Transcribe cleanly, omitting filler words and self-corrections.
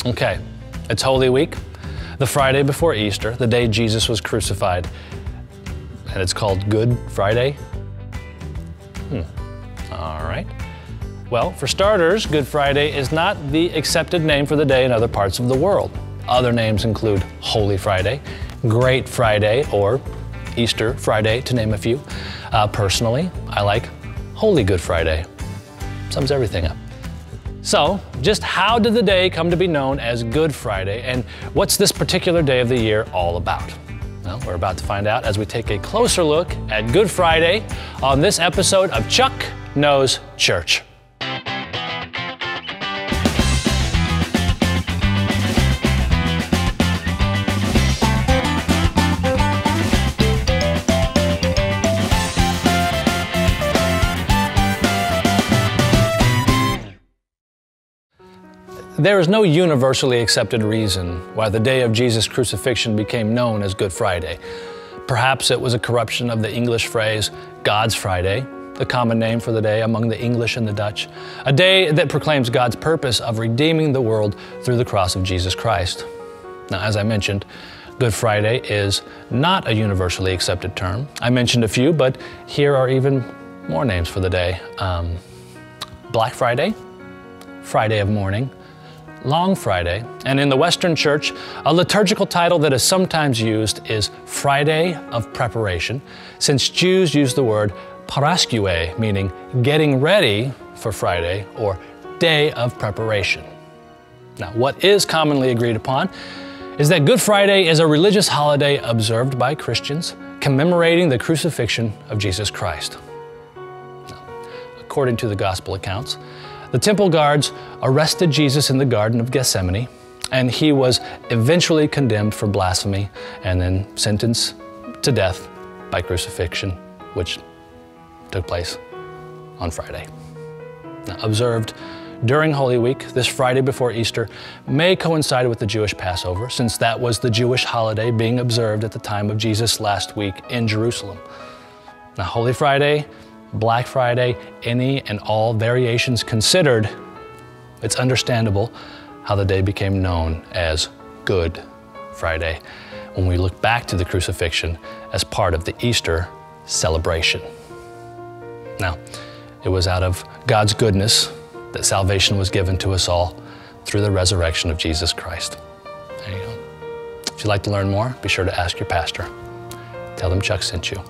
Okay, it's Holy Week, the Friday before Easter, the day Jesus was crucified, and it's called Good Friday. All right. Well, for starters, Good Friday is not the accepted name for the day in other parts of the world. Other names include Holy Friday, Great Friday, or Easter Friday, to name a few. Personally, I like Holy Good Friday. Sums everything up. So, just how did the day come to be known as Good Friday, and what's this particular day of the year all about? Well, we're about to find out as we take a closer look at Good Friday on this episode of Chuck Knows Church. There is no universally accepted reason why the day of Jesus' crucifixion became known as Good Friday. Perhaps it was a corruption of the English phrase, God's Friday, the common name for the day among the English and the Dutch, a day that proclaims God's purpose of redeeming the world through the cross of Jesus Christ. Now, as I mentioned, Good Friday is not a universally accepted term. I mentioned a few, but here are even more names for the day. Black Friday, Friday of Mourning, Long Friday, and in the Western Church, a liturgical title that is sometimes used is Friday of Preparation, since Jews use the word paraskue, meaning getting ready for Friday, or Day of Preparation. Now, what is commonly agreed upon is that Good Friday is a religious holiday observed by Christians commemorating the crucifixion of Jesus Christ. Now, according to the Gospel accounts, the temple guards arrested Jesus in the Garden of Gethsemane, and he was eventually condemned for blasphemy and then sentenced to death by crucifixion, which took place on Friday. Now, observed during Holy Week, this Friday before Easter may coincide with the Jewish Passover, since that was the Jewish holiday being observed at the time of Jesus' last week in Jerusalem. Now, Holy Friday, Black Friday, any and all variations considered, it's understandable how the day became known as Good Friday when we look back to the crucifixion as part of the Easter celebration. Now, it was out of God's goodness that salvation was given to us all through the resurrection of Jesus Christ. There you go. If you'd like to learn more, be sure to ask your pastor. Tell them Chuck sent you.